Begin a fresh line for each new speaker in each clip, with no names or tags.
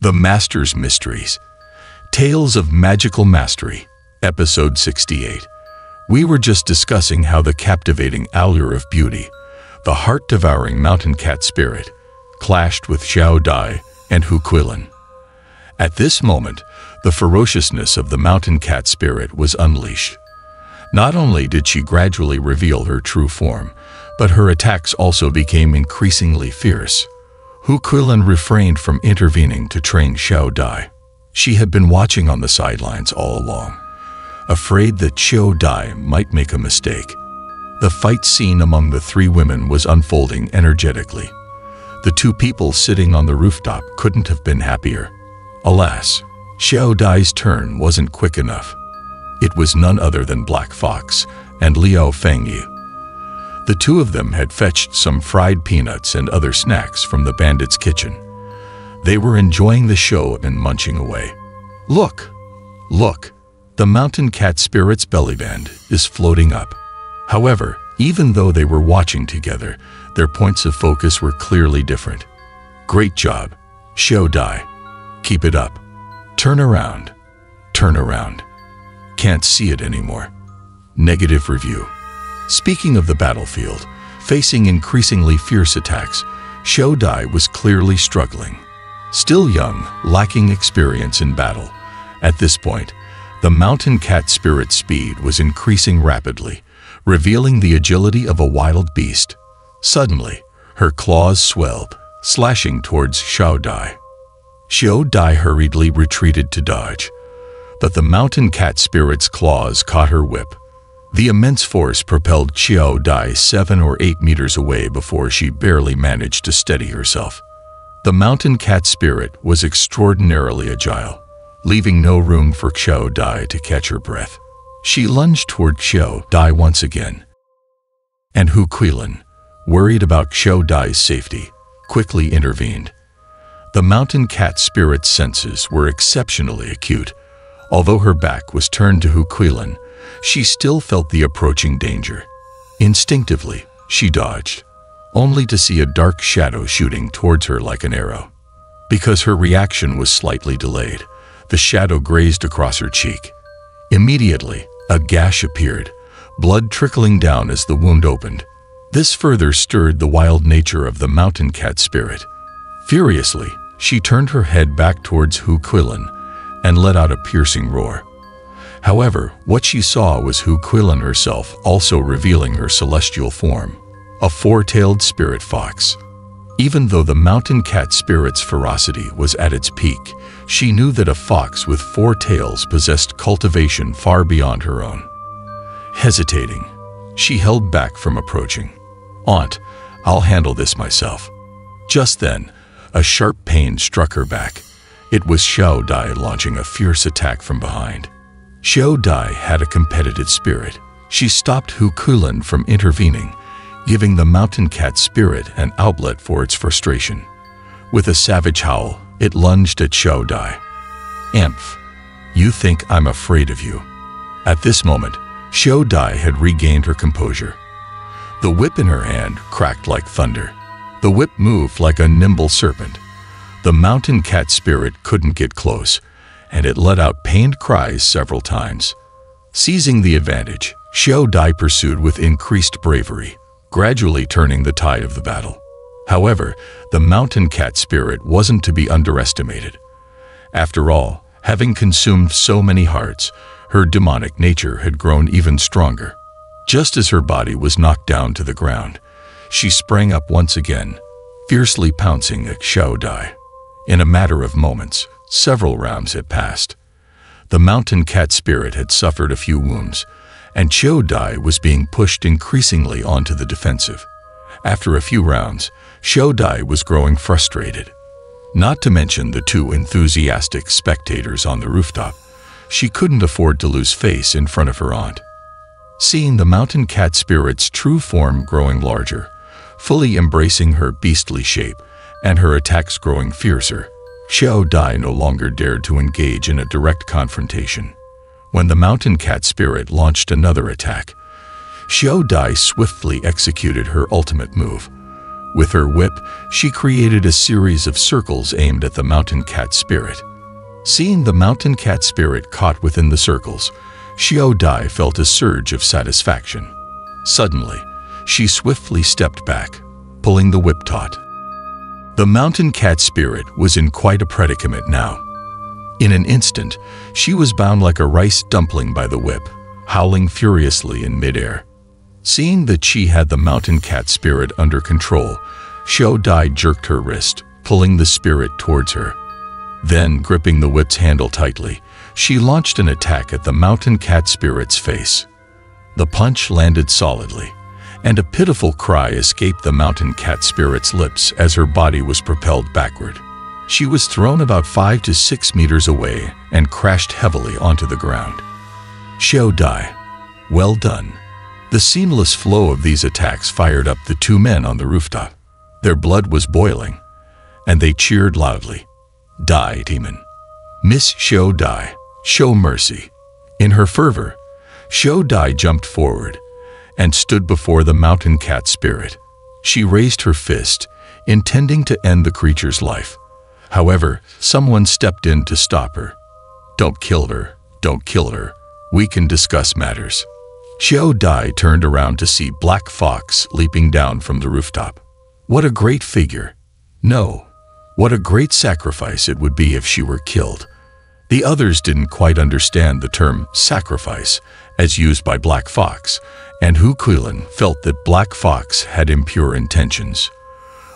The Master's Mysteries. Tales of Magical Mastery, Episode 68. We were just discussing how the captivating allure of beauty, the heart-devouring mountain cat spirit, clashed with Xiao Dai and Huquilin. At this moment, the ferociousness of the mountain cat spirit was unleashed. Not only did she gradually reveal her true form, but her attacks also became increasingly fierce. Huquilin refrained from intervening to train Xiao Dai. She had been watching on the sidelines all along, afraid that Xiao Dai might make a mistake. The fight scene among the three women was unfolding energetically. The two people sitting on the rooftop couldn't have been happier. Alas, Xiao Dai's turn wasn't quick enough. It was none other than Black Fox and Liao Fengyi. The two of them had fetched some fried peanuts and other snacks from the bandits' kitchen. They were enjoying the show and munching away. Look! Look! The mountain cat spirit's bellyband is floating up. However, even though they were watching together, their points of focus were clearly different. Great job, Xiao Dai. Keep it up. Turn around. Turn around. Can't see it anymore. Negative review. Speaking of the battlefield, facing increasingly fierce attacks, Xiao Dai was clearly struggling. Still young, lacking experience in battle. At this point, the mountain cat spirit's speed was increasing rapidly, revealing the agility of a wild beast. Suddenly, her claws swelled, slashing towards Xiao Dai. Xiao Dai hurriedly retreated to dodge, but the mountain cat spirit's claws caught her whip. The immense force propelled Xiao Dai 7 or 8 meters away before she barely managed to steady herself. The mountain cat spirit was extraordinarily agile, leaving no room for Xiao Dai to catch her breath. She lunged toward Xiao Dai once again. And Huquilin, worried about Xiao Dai's safety, quickly intervened. The mountain cat spirit's senses were exceptionally acute. Although her back was turned to Huquilin, she still felt the approaching danger. Instinctively, she dodged, only to see a dark shadow shooting towards her like an arrow. Because her reaction was slightly delayed, the shadow grazed across her cheek. Immediately, a gash appeared, blood trickling down as the wound opened. This further stirred the wild nature of the mountain cat spirit. Furiously, she turned her head back towards Huquilin and let out a piercing roar. However, what she saw was Huquilin herself also revealing her celestial form, a four-tailed spirit fox. Even though the mountain cat spirit's ferocity was at its peak, she knew that a fox with 4 tails possessed cultivation far beyond her own. Hesitating, she held back from approaching. "Aunt, I'll handle this myself." Just then, a sharp pain struck her back. It was Xiao Dai launching a fierce attack from behind. Xiao Dai had a competitive spirit. She stopped Huquilin from intervening, giving the mountain cat spirit an outlet for its frustration. With a savage howl, it lunged at Xiao Dai. "Emph! You think I'm afraid of you." At this moment, Xiao Dai had regained her composure. The whip in her hand cracked like thunder. The whip moved like a nimble serpent. The mountain cat spirit couldn't get close, and it let out pained cries several times. Seizing the advantage, Xiao Dai pursued with increased bravery, gradually turning the tide of the battle. However, the mountain cat spirit wasn't to be underestimated. After all, having consumed so many hearts, her demonic nature had grown even stronger. Just as her body was knocked down to the ground, she sprang up once again, fiercely pouncing at Xiao Dai. In a matter of moments, several rounds had passed. The mountain cat spirit had suffered a few wounds, and Xiao Dai was being pushed increasingly onto the defensive. After a few rounds, Xiao Dai was growing frustrated. Not to mention the 2 enthusiastic spectators on the rooftop, she couldn't afford to lose face in front of her aunt. Seeing the mountain cat spirit's true form growing larger, fully embracing her beastly shape, and her attacks growing fiercer, Xiao Dai no longer dared to engage in a direct confrontation. When the mountain cat spirit launched another attack, Xiao Dai swiftly executed her ultimate move. With her whip, she created a series of circles aimed at the mountain cat spirit. Seeing the mountain cat spirit caught within the circles, Xiao Dai felt a surge of satisfaction. Suddenly, she swiftly stepped back, pulling the whip taut. The mountain cat spirit was in quite a predicament now. In an instant, she was bound like a rice dumpling by the whip, howling furiously in midair. Seeing that she had the mountain cat spirit under control, Xiao Dai jerked her wrist, pulling the spirit towards her. Then, gripping the whip's handle tightly, she launched an attack at the mountain cat spirit's face. The punch landed solidly, and a pitiful cry escaped the mountain cat spirit's lips as her body was propelled backward. She was thrown about 5 to 6 meters away and crashed heavily onto the ground. Xiao Dai, well done. The seamless flow of these attacks fired up the two men on the rooftop. Their blood was boiling, and they cheered loudly. Die, demon. Miss Xiao Dai, show mercy. In her fervor, Xiao Dai jumped forward and stood before the mountain cat spirit. She raised her fist, intending to end the creature's life. However, someone stepped in to stop her. Don't kill her, don't kill her. We can discuss matters. Xiao Dai turned around to see Black Fox leaping down from the rooftop. What a great figure. No, what a great sacrifice it would be if she were killed. The others didn't quite understand the term sacrifice as used by Black Fox, and Hu Kuilin felt that Black Fox had impure intentions.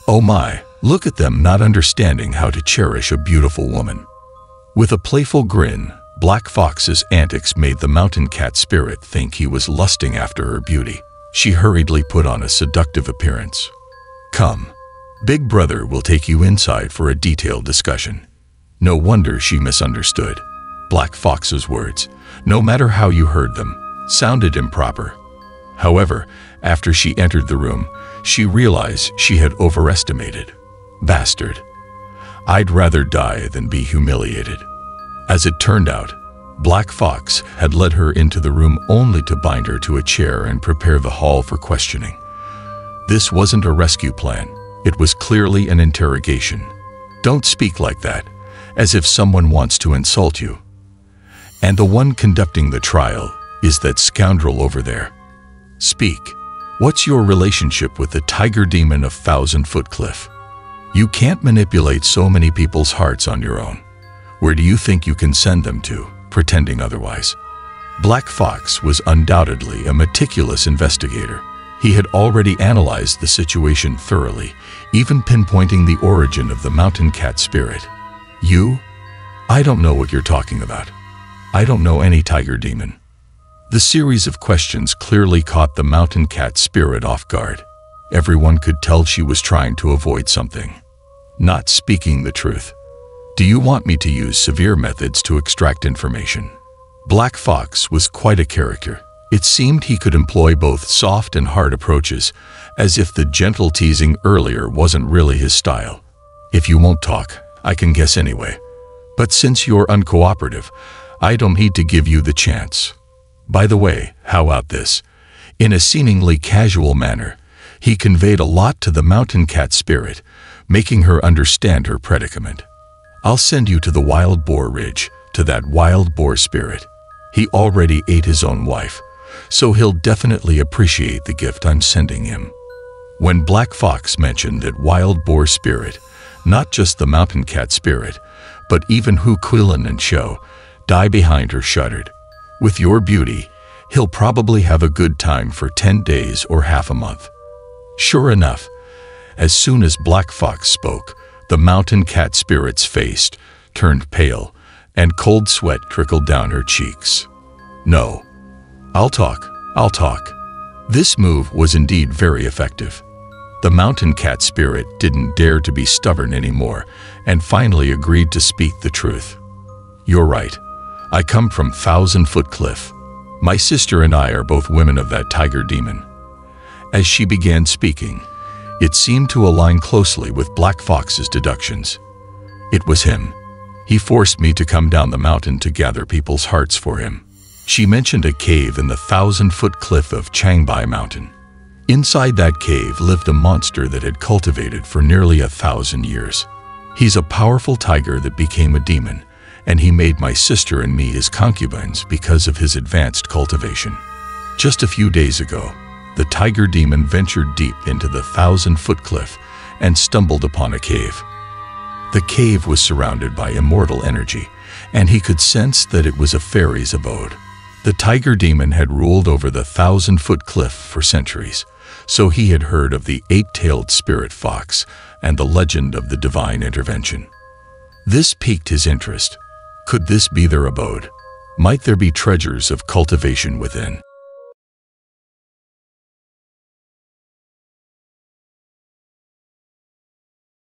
Oh my, look at them not understanding how to cherish a beautiful woman. With a playful grin, Black Fox's antics made the mountain cat spirit think he was lusting after her beauty. She hurriedly put on a seductive appearance. Come, Big Brother will take you inside for a detailed discussion. No wonder she misunderstood. Black Fox's words, no matter how you heard them, sounded improper. However, after she entered the room, she realized she had overestimated. Bastard. I'd rather die than be humiliated. As it turned out, Black Fox had led her into the room only to bind her to a chair and prepare the hall for questioning. This wasn't a rescue plan. It was clearly an interrogation. Don't speak like that, as if someone wants to insult you. And the one conducting the trial is that scoundrel over there. Speak. What's your relationship with the tiger demon of 1,000-Foot Cliff? You can't manipulate so many people's hearts on your own. Where do you think you can send them to, pretending otherwise? Black Fox was undoubtedly a meticulous investigator. He had already analyzed the situation thoroughly, even pinpointing the origin of the mountain cat spirit. You? I don't know what you're talking about. I don't know any tiger demon. The series of questions clearly caught the mountain cat spirit off guard. Everyone could tell she was trying to avoid something. Not speaking the truth. Do you want me to use severe methods to extract information? Black Fox was quite a character. It seemed he could employ both soft and hard approaches, as if the gentle teasing earlier wasn't really his style. If you won't talk, I can guess anyway. But since you're uncooperative, I don't need to give you the chance. By the way, how about this? In a seemingly casual manner, he conveyed a lot to the mountain cat spirit, making her understand her predicament. I'll send you to the Wild Boar Ridge, to that wild boar spirit. He already ate his own wife, so he'll definitely appreciate the gift I'm sending him. When Black Fox mentioned that wild boar spirit, not just the mountain cat spirit, but even Hu Kuilin and Xiao Dai behind her shuddered. With your beauty, he'll probably have a good time for 10 days or half a month. Sure enough, as soon as Black Fox spoke, the mountain cat spirit's face turned pale, and cold sweat trickled down her cheeks. No. I'll talk. This move was indeed very effective. The mountain cat spirit didn't dare to be stubborn anymore, and finally agreed to speak the truth. You're right. I come from 1,000-Foot Cliff. My sister and I are both women of that tiger demon. As she began speaking, it seemed to align closely with Black Fox's deductions. It was him. He forced me to come down the mountain to gather people's hearts for him. She mentioned a cave in the 1,000-Foot Cliff of Changbai Mountain. Inside that cave lived a monster that had cultivated for nearly 1,000 years. He's a powerful tiger that became a demon, and he made my sister and me his concubines because of his advanced cultivation. Just a few days ago, the tiger demon ventured deep into the 1,000-foot cliff and stumbled upon a cave. The cave was surrounded by immortal energy, and he could sense that it was a fairy's abode. The tiger demon had ruled over the 1,000-foot cliff for centuries, so he had heard of the 8-tailed spirit fox and the legend of the divine intervention. This piqued his interest. Could this be their abode? Might there be treasures of cultivation within?